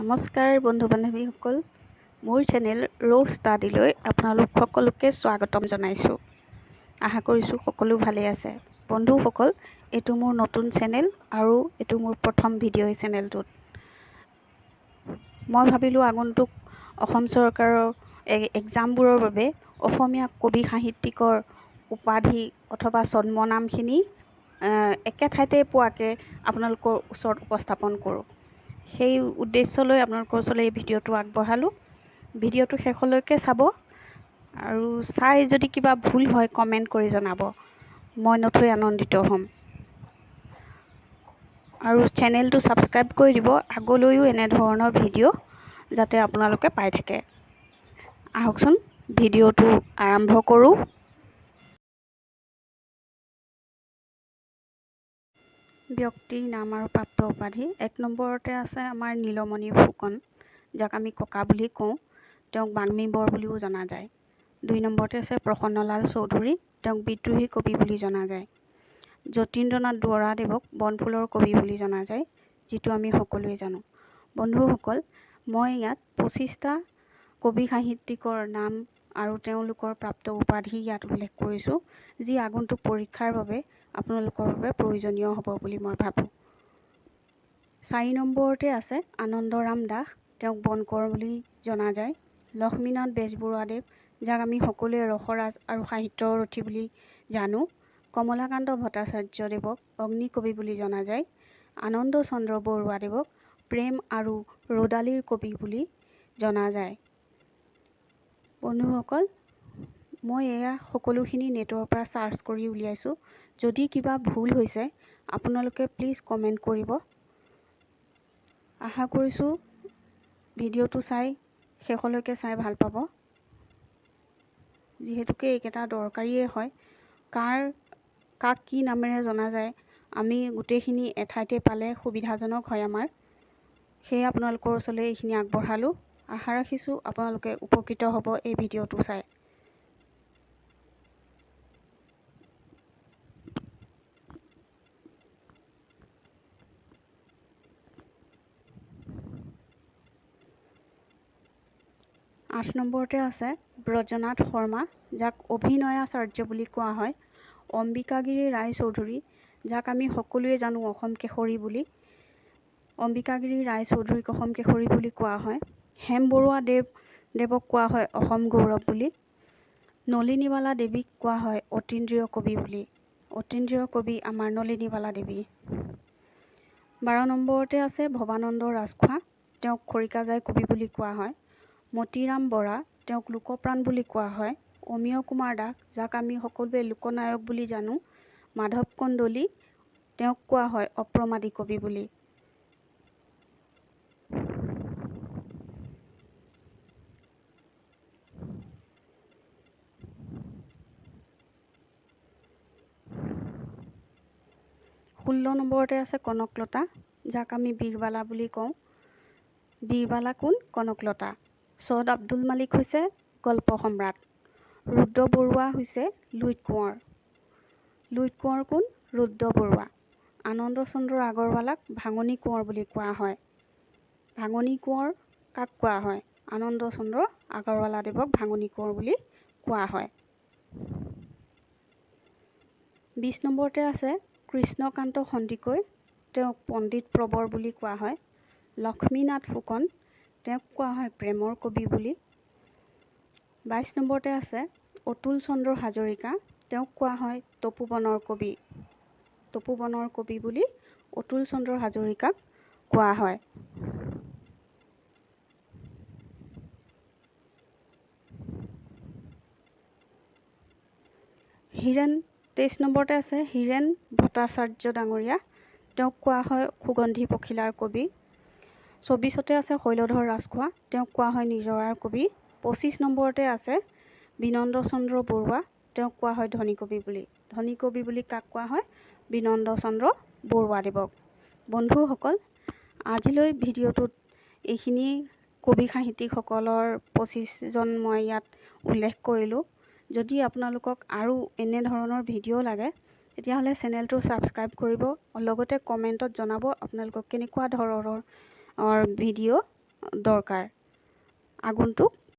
নমস্কাৰ বন্ধু বান্ধৱীসকল, মোৰ চেনেল AssRawStudygলৈ আপোনালোক সকলোকে স্বাগতম জনাইছোঁ। আশা কৰিছোঁ সকলো ভালে আছে। বন্ধুসকল, এইটো মোৰ নতুন চেনেল আৰু এইটো মোৰ প্ৰথম ভিডিঅ' এই চেনেলটোত। মই ভাবিলোঁ আগন্তুক অসম চৰকাৰৰ এক্সামবোৰৰ বাবে অসমীয়া কবি সাহিত্যিকৰ উপাধি অথবা ছদ্মনামখিনি একে ঠাইতে পোৱাকৈ আপোনালোকৰ ওচৰত উপস্থাপন কৰোঁ। সেই উদ্দেশ্য লৈ আপোনালোকৰ ওচৰলৈ এই ভিডিঅ'টো আগবঢ়ালোঁ। ভিডিঅ'টো শেষলৈকে চাব আৰু চাই যদি কিবা ভুল হয় কমেণ্ট কৰি জনাব, মই নথৈ আনন্দিত হ'ম। আৰু চেনেলটো ছাবস্ক্ৰাইব কৰি দিব, আগলৈও এনেধৰণৰ ভিডিঅ' যাতে আপোনালোকে পাই থাকে। আহকচোন ভিডিঅ'টো আৰম্ভ কৰোঁ। ব্যক্তিৰ নাম আৰু প্ৰাপ্ত উপাধি। 1 নম্বৰতে আছে আমাৰ নীলমণি ফুকন, যাক আমি ককা বুলি কওঁ, তেওঁক বাগ্মী বৰ বুলিও জনা যায়। 2 নম্বৰতে আছে প্ৰসন্নলাল চৌধুৰী, তেওঁক বিদ্ৰোহী কবি বুলি জনা যায়। যতীন্দ্ৰনাথ দুৱৰাদেৱক বনফুলৰ কবি বুলি জনা যায়, যিটো আমি সকলোৱে জানো। বন্ধুসকল, মই ইয়াত 25টা কবি সাহিত্যিকৰ নাম আৰু তেওঁলোকৰ প্ৰাপ্ত উপাধি ইয়াত উল্লেখ কৰিছোঁ, যি আগন্তুক পৰীক্ষাৰ বাবে আপোনালোকৰ বাবে প্ৰয়োজনীয় হ'ব বুলি মই ভাবোঁ। 4 নম্বৰতে আছে আনন্দৰাম দাস, তেওঁক বনকৰ বুলি জনা যায়। লক্ষ্মীনাথ বেজবৰুৱাদেৱ, যাক আমি সকলোৱে ৰসৰাজ আৰু সাহিত্যৰ ৰথী বুলি জানো। কমলাকান্ত ভট্টাচাৰ্যদেৱক অগ্নিকবি বুলি জনা যায়। আনন্দ চন্দ্ৰ বৰুৱাদেৱক প্ৰেম আৰু ৰ'দালিৰ কবি বুলি জনা যায়। বন্ধুসকল, মই এয়া সকলোখিনি নেটৰ পৰা চাৰ্চ কৰি উলিয়াইছোঁ। যদি কিবা ভুল হৈছে আপোনালোকে প্লিজ কমেণ্ট কৰিব। আশা কৰিছোঁ ভিডিঅ'টো শেষলৈকে চাই ভাল পাব, যিহেতুকে এইকেইটা দৰকাৰীয়ে হয়। কাক কি নামেৰে জনা যায় আমি গোটেইখিনি এঠাইতে পালে সুবিধাজনক হয় আমাৰ। সেয়ে আপোনালোকৰ ওচৰলৈ এইখিনি আগবঢ়ালোঁ। আশা ৰাখিছোঁ আপোনালোকে উপকৃত হ'ব এই ভিডিঅ'টো চাই। আঠ নম্বৰতে আছে ব্ৰজনাথ শৰ্মা, যাক অভিনয়াচাৰ্য বুলি কোৱা হয়। অম্বিকাগিৰি ৰায়চৌধুৰী, যাক আমি সকলোৱে জানো অসম কেশৰী বুলি। অম্বিকাগিৰি ৰায়চৌধুৰীক অসম কেশৰী বুলি কোৱা হয়। হেম বৰুৱা দেৱক কোৱা হয় অসম গৌৰৱ বুলি। নলিনীবালা দেৱীক কোৱা হয় অতীন্দ্ৰিয় কবি বুলি। অতীন্দ্ৰিয় কবি আমাৰ নলিনীবালা দেৱী। 12 নম্বৰতে আছে ভৱানন্দ ৰাজখোৱা, তেওঁক খৰিকাজাই কবি বুলি কোৱা হয়। মতিৰাম বৰা, তেওঁক লোকপ্ৰাণ বুলি কোৱা হয়। অমীয় কুমাৰ দাস, যাক আমি সকলোৱে লোকনায়ক বুলি জানো। মাধৱ কন্দলী, তেওঁক কোৱা হয় অপ্ৰমাদী কবি বুলি। ষোল্ল নম্বৰতে আছে কনকলতা, যাক আমি বীৰবালা বুলি কওঁ। বীৰবালা কোন? কনকলতা। ছৈয়দ আব্দুল মালিক হৈছে গল্প সম্ৰাট। ৰুদ্ৰ বৰুৱা হৈছে লুইত কোঁৱৰ। লুইত কোঁৱৰ কোন? ৰুদ্ৰ বৰুৱা। আনন্দ চন্দ্ৰ আগৰৱালাক ভাঙনি কোঁৱৰ বুলি কোৱা হয়। ভাঙনি কোঁৱৰ কাক কোৱা হয়? আনন্দ চন্দ্ৰ আগৰৱালাদেৱক ভাঙনি কোঁৱৰ বুলি কোৱা হয়। 20 নম্বৰতে আছে কৃষ্ণকান্ত সন্দিকৈ, তেওঁক পণ্ডিত প্ৰবৰ বুলি কোৱা হয়। লক্ষ্মীনাথ ফুকন, তেওঁক কোৱা হয় প্ৰেমৰ কবি বুলি। 22 নম্বৰতে আছে অতুল চন্দ্ৰ হাজৰিকা, তেওঁক কোৱা হয় তপোবনৰ কবি। তপোবনৰ কবি বুলি অতুল চন্দ্ৰ হাজৰিকাক কোৱা হয়। হীৰেণ 23 নম্বৰতে আছে হীৰেণ ভট্টাচাৰ্য ডাঙৰীয়া, তেওঁক কোৱা হয় সুগন্ধি পখিলাৰ কবি। 24তে আছে শৈলধৰ ৰাজখোৱা, তেওঁক কোৱা হয় নিজৰাৰ কবি। 25 নম্বৰতে আছে বিনন্দ চন্দ্ৰ বৰুৱা, তেওঁক কোৱা হয় ধনী কবি বুলি। ধনী কবি বুলি কাক কোৱা হয়? বিনন্দ চন্দ্ৰ বৰুৱাদেৱক। বন্ধুসকল, আজিলৈ ভিডিঅ'টোত এইখিনি কবি সাহিত্যিকসকলৰ 25জন মই ইয়াত উল্লেখ কৰিলোঁ। যদি আপোনালোকক আৰু এনেধৰণৰ ভিডিঅ' লাগে তেতিয়াহ'লে চেনেলটো ছাবস্ক্ৰাইব কৰিব, লগতে কমেণ্টত জনাব আপোনালোকক কেনেকুৱা ধৰণৰ ভিডিঅ' দৰকাৰ। আগুনটোক